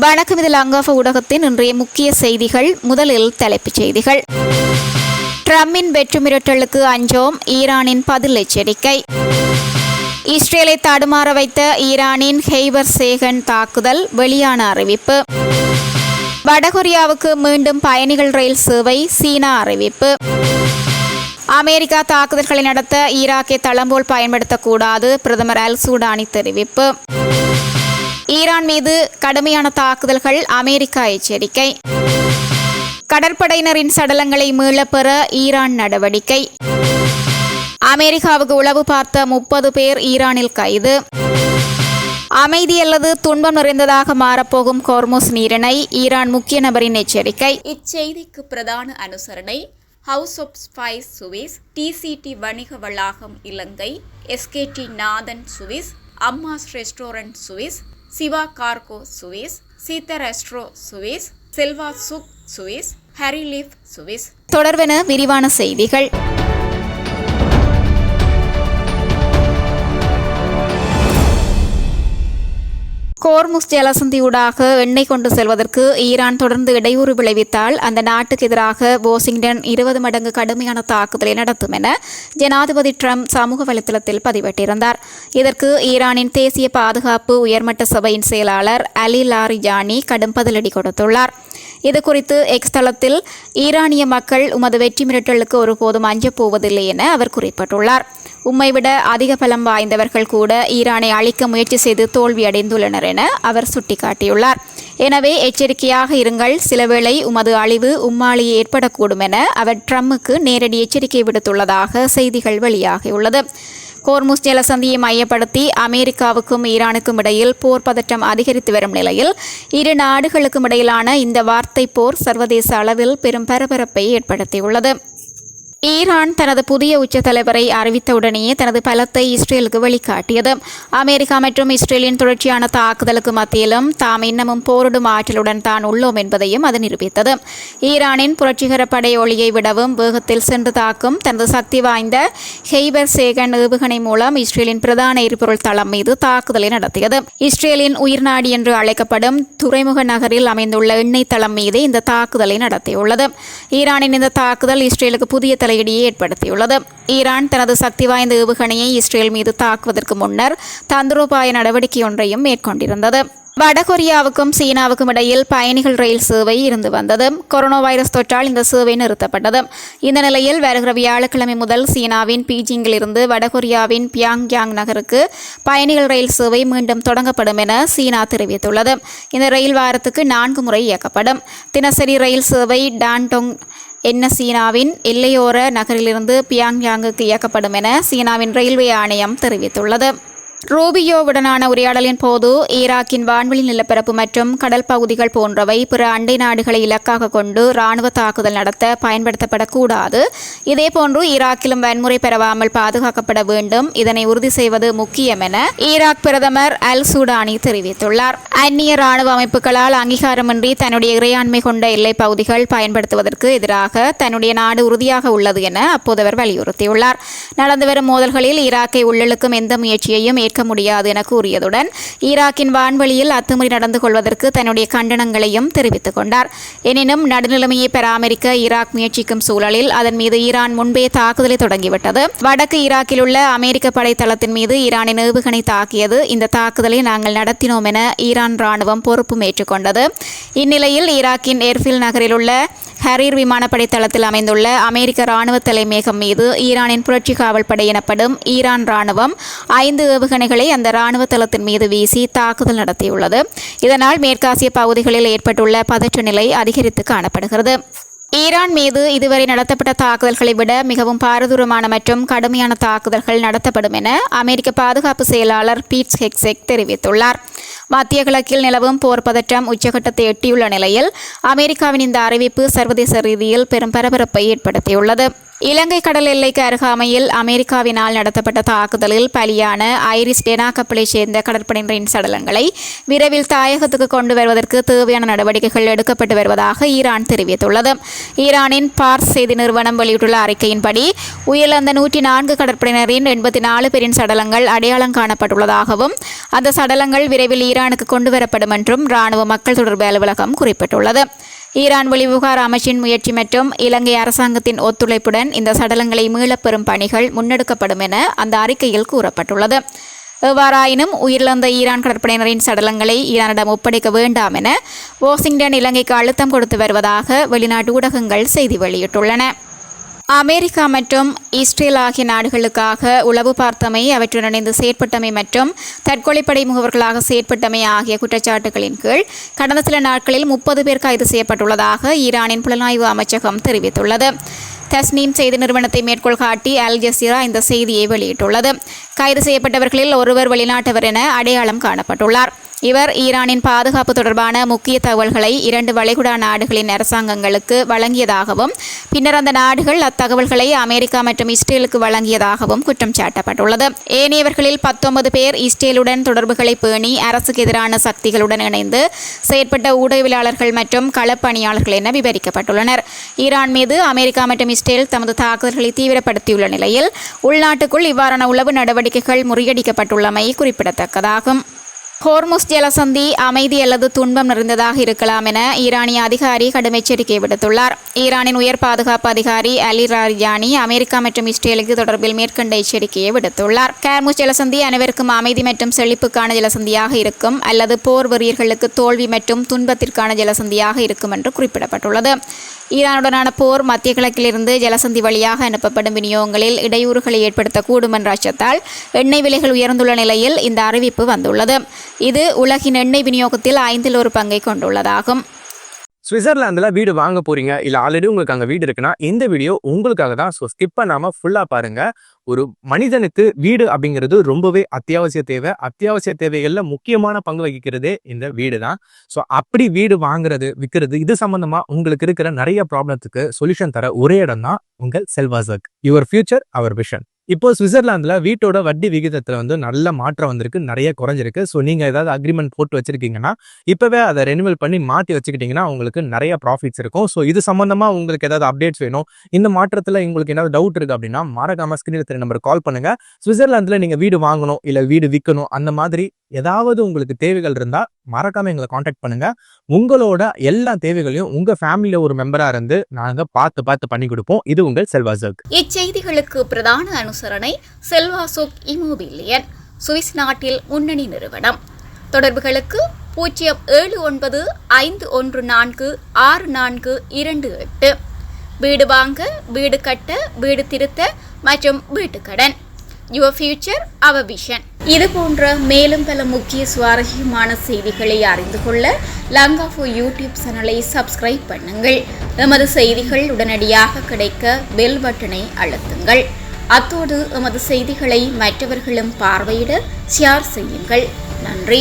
வணக்கம், இது லங்காஃப ஊடகத்தின் இன்றைய முக்கிய செய்திகள். முதலில் தலைப்புச் செய்திகள். ட்ரம்பின் வெற்று மிரட்டலுக்கு அஞ்சோம், ஈரானின் பதில் எச்சரிக்கை. இஸ்ரேலை தடுமாற வைத்த ஈரானின் ஹெய்பர் சேகன் தாக்குதல், வெளியான அறிவிப்பு. வடகொரியாவுக்கு மீண்டும் பயணிகள் ரயில் சேவை, சீனா அறிவிப்பு. அமெரிக்கா தாக்குதல்களை நடத்த ஈராக்கை தளம்போல் பயன்படுத்தக்கூடாது, பிரதமர் அல் சூடானி தெரிவிப்பு. ஈரான் மீது கடுமையான தாக்குதல்கள், அமெரிக்கா எச்சரிக்கை. கடற்படையினரின் சடலங்களை மீளப்பெற ஈரான் நடவடிக்கை. அமெரிக்காவுக்கு உளவு பார்த்த 30 பேர் ஈரானில் கைது. அமைதி அல்லது துன்பம் நிறைந்ததாக மாறப்போகும் ஹோர்முஸ் நீரிணை, ஈரான் முக்கிய நபரின் எச்சரிக்கை. இச்செய்திக்கு பிரதான அனுசரணை house of spice Swiss, TCD வணிக வளாகம் Ilangai, SKD Nathan Swiss, Ammas restaurant Swiss, Siva cargo Swiss, Seetha resto Swiss, Selva சுக் சுவிஸ், ஹரிலீஃப் சுவிஸ். தொடர்வென விரிவான செய்திகள். ஹோர்முஸ் ஜலசந்தியூடாக எண்ணெய் கொண்டு செல்வதற்கு ஈரான் தொடர்ந்து இடையூறு விளைவித்தால் அந்த நாட்டுக்கு எதிராக வாஷிங்டன் 20 மடங்கு கடுமையான தாக்குதலை நடத்தும் என ஜனாதிபதி ட்ரம்ப் சமூக வலைதளத்தில் பதிவிட்டிருந்தார். இதற்கு ஈரானின் தேசிய பாதுகாப்பு உயர்மட்ட சபையின் செயலாளர் அலி லாரிஜானி கடும் பதிலடி கொடுத்துள்ளார். இதுகுறித்து எக்ஸ் தளத்தில், ஈரானிய மக்கள் உமது வெற்றி மிரட்டலுக்கு ஒருபோதும் அஞ்சப் போவதில்லை என அவர் குறிப்பிட்டுள்ளார். உம்மைவிட அதிக பலம் வாய்ந்தவர்கள் கூட ஈரானை அழிக்க முயற்சி செய்து தோல்வியடைந்துள்ளனர் என அவர் சுட்டிக்காட்டியுள்ளார். எனவே எச்சரிக்கையாக இருங்கள், சிலவேளை உமது அழிவு உம்மாலேயே ஏற்படக்கூடும் என அவர் ட்ரம்புக்கு நேரடி எச்சரிக்கை விடுத்துள்ளதாக செய்திகள் வெளியாகியுள்ளது. ஹோர்முஸ் ஜலசந்தியை மையப்படுத்தி அமெரிக்காவுக்கும் ஈரானுக்கும் இடையில் போர் பதற்றம் அதிகரித்து வரும் நிலையில் இரு நாடுகளுக்கும் இடையிலான இந்த வார்த்தை போர் சர்வதேச அளவில் பெரும் பரபரப்பை ஏற்படுத்தியுள்ளது. ஈரான் தனது புதிய உச்ச தலைவரை அறிவித்தவுடனேயே தனது பலத்தை இஸ்ரேலுக்கு வெளிக்காட்டியது. அமெரிக்கா மற்றும் இஸ்ரேலின் தொடர்ச்சியான தாக்குதலுக்கு மத்தியிலும் தாம் இன்னமும் போரிடும் ஆற்றலுடன் தான் உள்ளோம் என்பதையும் அது நிரூபித்தது. ஈரானின் புரட்சிகர படை ஒளியை விடவும் வேகத்தில் சென்று தாக்கும் தனது சக்தி வாய்ந்த ஹெய்பர் சேகன் ஏவுகணை மூலம் இஸ்ரேலின் பிரதான எரிபொருள் தளம் மீது தாக்குதலை நடத்தியது. இஸ்ரேலின் உயிர்நாடி என்று அழைக்கப்படும் துறைமுக நகரில் அமைந்துள்ள எண்ணெய் தளம் மீது இந்த தாக்குதலை நடத்தியுள்ளது. ஈரானின் இந்த தாக்குதல் இஸ்ரேலுக்கு புதிய தலையடியை ஏற்படுத்தியுள்ளது. ஈரான் தனது சக்தி வாய்ந்த ஏவுகணையை இஸ்ரேல் மீது தாக்குவதற்கு முன்னர் தந்திரோபாய நடவடிக்கை ஒன்றையும் மேற்கொண்டிருந்தது. வடகொரியாவுக்கும் சீனாவுக்கும் இடையில் பயணிகள் ரயில் சேவை இருந்து வந்தது. கொரோனா வைரஸ் தொற்றால் இந்த சேவை நிறுத்தப்பட்டது. இந்த நிலையில் வருகிற வியாழக்கிழமை முதல் சீனாவின் பீஜிங்கில் இருந்து வடகொரியாவின் பியாங்யாங் நகருக்கு பயணிகள் ரயில் சேவை மீண்டும் தொடங்கப்படும் என சீனா தெரிவித்துள்ளது. இந்த ரயில் வாரத்துக்கு 4 முறை இயக்கப்படும். தினசரி ரயில் சேவை டான்டோங் சீனாவின் எல்லையோர நகரிலிருந்து பியாங்யாங்குக்கு இயக்கப்படும் என சீனாவின் ரயில்வே ஆணையம் தெரிவித்துள்ளது. ரூபியோவுடனான உரையாடலின் போது ஈராக்கின் வான்வெளி நிலப்பரப்பு மற்றும் கடல் பகுதிகள் போன்றவை பிற அண்டை நாடுகளை இலக்காக கொண்டு இராணுவ தாக்குதல் நடத்த பயன்படுத்தப்படக்கூடாது, இதேபோன்று ஈராக்கிலும் வன்முறை பரவாமல் பாதுகாக்கப்பட வேண்டும், இதனை உறுதி செய்வது முக்கியம் என ஈராக் பிரதமர் அல் சூடானி தெரிவித்துள்ளார். அந்நிய இராணுவ அமைப்புகளால் அங்கீகாரமின்றி தன்னுடைய இறையாண்மை கொண்ட எல்லைப் பகுதிகள் பயன்படுத்துவதற்கு எதிராக தன்னுடைய நாடு உறுதியாக உள்ளது என அப்போது அவர் வலியுறுத்தியுள்ளார். நடந்து வரும் மோதல்களில் ஈராக்கை உள்ளிழுக்கும் எந்த முயற்சியையும் ஏற்க முடியாது என கூறியதுடன் ஈராக்கின் வான்வெளியில் அத்துமீறி நடந்து கொள்வதற்கு தன்னுடைய கண்டனங்களையும் தெரிவித்துக் கொண்டார். எனினும் நடுநிலைமையை பராமரிக்க ஈராக் முயற்சிக்கும் சூழலில் அதன் மீது ஈரான் முன்பே தாக்குதலை தொடங்கிவிட்டது. வடக்கு ஈராக்கில் உள்ள அமெரிக்க படைத்தளத்தின் மீது ஈரானின் ஏவுகணை தாக்கியது. இந்த தாக்குதலை நாங்கள் நடத்தினோம் என ஈரான் ராணுவம் பொறுப்பும் ஏற்றுக்கொண்டது. இந்நிலையில் ஈராக்கின் எர்பில் நகரில் உள்ள ஹரீர் விமானப்படை தளத்தில் அமைந்துள்ள அமெரிக்க இராணுவ தலைமையகம் மீது ஈரானின் புரட்சி காவல் படை எனப்படும் ஈரான் ராணுவம் 5 ஏவுகணைகளை அந்த இராணுவ தளத்தின் மீது வீசி தாக்குதல் நடத்தியுள்ளது. இதனால் மேற்காசிய பகுதிகளில் ஏற்பட்டுள்ள பதற்ற நிலை அதிகரித்து காணப்படுகிறது. ஈரான் மீது இதுவரை நடத்தப்பட்ட தாக்குதல்களை விட மிகவும் பாரதூரமான மற்றும் கடுமையான தாக்குதல்கள் நடத்தப்படும் என அமெரிக்க பாதுகாப்பு செயலாளர் பீட் ஹெக்ஸெக் தெரிவித்துள்ளார். மத்திய கிழக்கில் நிலவும் போர் பதற்றம் உச்சகட்டத்தை எட்டியுள்ள நிலையில் அமெரிக்காவின் இந்த அறிவிப்பு சர்வதேச ரீதியில் பெரும் பரபரப்பை ஏற்படுத்தியுள்ளது. இலங்கை கடல் எல்லைக்கு அருகாமையில் அமெரிக்காவினால் நடத்தப்பட்ட தாக்குதலில் பலியான ஐரிஸ் டெனா கப்பலைச் சேர்ந்த கடற்படையினரின் சடலங்களை விரைவில் தாயகத்துக்கு கொண்டு வருவதற்கு தேவையான நடவடிக்கைகள் எடுக்கப்பட்டு வருவதாக ஈரான் தெரிவித்துள்ளது. ஈரானின் பார்ஸ் செய்தி நிறுவனம் வெளியிட்டுள்ள அறிக்கையின்படி உயிரிழந்த 104 கடற்படையினரின் 84 பேரின் சடலங்கள் அடையாளம் காணப்பட்டுள்ளதாகவும் அந்த சடலங்கள் விரைவில் ஈரானுக்கு கொண்டு வரப்படும் என்றும் இராணுவ மக்கள் தொடர்பு அலுவலகம் குறிப்பிட்டுள்ளது. ஈரான் வெளிவிவகார அமைச்சின் முயற்சி மற்றும் இலங்கை அரசாங்கத்தின் ஒத்துழைப்புடன் இந்த சடலங்களை மீளப்பெறும் பணிகள் முன்னெடுக்கப்படும் என அந்த அறிக்கையில் கூறப்பட்டுள்ளது. எவ்வாறாயினும் உயிரிழந்த ஈரான் கடற்படையினரின் சடலங்களை ஈரானிடம் ஒப்படைக்க வேண்டாம் என வாஷிங்டன் இலங்கைக்கு அழுத்தம் கொடுத்து வருவதாக வெளிநாட்டு ஊடகங்கள் செய்தி வெளியிட்டுள்ளன. அமெரிக்கா மற்றும் இஸ்ரேல் ஆகிய நாடுகளுக்காக உளவு பார்த்தமை, அவற்றுடன் இணைந்து செயற்பட்டமை மற்றும் தற்கொலைப்படை முகவர்களாக செயற்பட்டமை ஆகிய குற்றச்சாட்டுகளின் கீழ் கடந்த சில நாட்களில் 30 பேர் கைது செய்யப்பட்டுள்ளதாக ஈரானின் புலனாய்வு அமைச்சகம் தெரிவித்துள்ளது. தஸ்னீம் செய்தி நிறுவனத்தை மேற்கோள் காட்டி அல் ஜசீரா இந்த செய்தியை வெளியிட்டுள்ளது. கைது செய்யப்பட்டவர்களில் ஒருவர் வெளிநாட்டவர் என அடையாளம் காணப்பட்டுள்ளார். இவர் ஈரானின் பாதுகாப்பு தொடர்பான முக்கிய தகவல்களை 2 வளைகுடா நாடுகளின் அரசாங்கங்களுக்கு வழங்கியதாகவும் பின்னர் அந்த நாடுகள் அத்தகவல்களை அமெரிக்கா மற்றும் இஸ்ரேலுக்கு வழங்கியதாகவும் குற்றம் சாட்டப்பட்டுள்ளது. ஏனையவர்களில் 19 பேர் இஸ்ரேலுடன் தொடர்புகளை பேணி அரசுக்கு எதிரான சக்திகளுடன் இணைந்து செயற்பட்ட ஊடகவியலாளர்கள் மற்றும் களப்பணியாளர்கள் என விவரிக்கப்பட்டுள்ளனர். ஈரான் மீது அமெரிக்கா மற்றும் இஸ்ரேல் தமது தாக்குதல்களை தீவிரப்படுத்தியுள்ள நிலையில் உள்நாட்டுக்குள் இவ்வாறான உளவு நடவடிக்கைகள் முறியடிக்கப்பட்டுள்ளமை குறிப்பிடத்தக்கதாகும். ஹோர்முஸ் ஜலசந்தி அமைதி அல்லது துன்பம் நிறைந்ததாக இருக்கலாம் என ஈரானிய அதிகாரி கடும் எச்சரிக்கை விடுத்துள்ளார். ஈரானின் உயர் பாதுகாப்பு அதிகாரி அலி ராரியானி அமெரிக்கா மற்றும் இஸ்ரேலுக்கு தொடர்பில் மேற்கண்ட எச்சரிக்கையை விடுத்துள்ளார். ஹோர்முஸ் ஜலசந்தி அனைவருக்கும் அமைதி மற்றும் செழிப்புக்கான ஜலசந்தியாக இருக்கும் அல்லது போர் வெறியர்களுக்கு தோல்வி மற்றும் துன்பத்திற்கான ஜலசந்தியாக இருக்கும் என்று குறிப்பிடப்பட்டுள்ளது. ஈரானுடனான போர் மத்திய கிழக்கிலிருந்து ஜலசந்தி வழியாக அனுப்பப்படும் விநியோகங்களில் இடையூறுகளை ஏற்படுத்தக்கூடும் என்ற அச்சத்தால் எண்ணெய் விலைகள் உயர்ந்துள்ள நிலையில் இந்த அறிவிப்பு வந்துள்ளது. இது உலகின் எண்ணெய் விநியோகத்தில் 5 1 பங்கை கொண்டுள்ளதாகும். சுவிட்சர்லாந்தில் வீடு வாங்க போறீங்க, இல்லை ஆல்ரெடி உங்களுக்கு அங்கே வீடு இருக்குன்னா இந்த வீடியோ உங்களுக்காக தான். ஸோ ஸ்கிப் பண்ணாமல் ஃபுல்லாக பாருங்க. ஒரு மனிதனுக்கு வீடு அப்படிங்கிறது ரொம்பவே அத்தியாவசிய தேவைகளில் முக்கியமான பங்கு வகிக்கிறதே இந்த வீடு தான். ஸோ அப்படி வீடு வாங்குறது விற்கிறது இது சம்பந்தமா உங்களுக்கு இருக்கிற நிறைய ப்ராப்ளத்துக்கு சொல்யூஷன் தர ஒரே இடம் தான் உங்கள் செல்வாசக். Your future our vision. இப்போ சுவிட்சர்லாந்துல வீட்டோட வட்டி விகிதத்துல நல்ல மாற்றம் வந்திருக்கு, நிறைய குறைஞ்சிருக்கு. ஸோ நீங்க ஏதாவது அக்ரிமெண்ட் போட்டு வச்சிருக்கீங்கன்னா இப்பவே அதை ரெனிவல் பண்ணி மாற்றி வச்சுக்கிட்டீங்கன்னா உங்களுக்கு நிறைய ப்ராஃபிட்ஸ் இருக்கும். ஸோ இது சம்பந்தமா உங்களுக்கு ஏதாவது அப்டேட்ஸ் வேணும், இந்த மாற்றத்துல உங்களுக்கு ஏதாவது டவுட் இருக்கு அப்படின்னா மறக்காம ஸ்கிரீன்ல தெரிய நம்பர் கால் பண்ணுங்க. சுவிட்சர்லாந்துல நீங்க வீடு வாங்கணும் இல்ல வீடு விற்கணும் அந்த மாதிரி ஏதாவது உங்களுக்கு தேவைகள் இருந்தா மறக்காம எங்களை காண்டாக்ட் பண்ணுங்க. உங்களோட எல்லா தேவைகளையும் உங்க ஃபேமிலியில ஒரு மெம்பரா இருந்து நாங்க பார்த்து பண்ணி கொடுப்போம். இது உங்கள் செல்வாசக். இச்செய்திகளுக்கு பிரதான அனுசரணை செல்வாசோக் இமோபிலியன், சுவிஸ் நாட்டில் முன்னணி நிறுவனம். தொடர்புகளுக்கு 07951464228. வீடு வாங்க, வீடு கட்ட, வீடு திருத்த மற்றும் வீட்டு கடன். Your future our vision. இது போன்ற மேலும் பல முக்கிய சுவாரஸ்யமான செய்திகளை அறிந்து கொள்ள லங்காஃபோ யூடியூப் சேனலை சப்ஸ்கிரைப் பண்ணுங்கள். எமது செய்திகள் உடனடியாக கிடைக்க பெல் பட்டனை அழுத்துங்கள். அத்தோடு எமது செய்திகளை மற்றவர்களும் பார்வையிட ஷேர் செய்யுங்கள். நன்றி.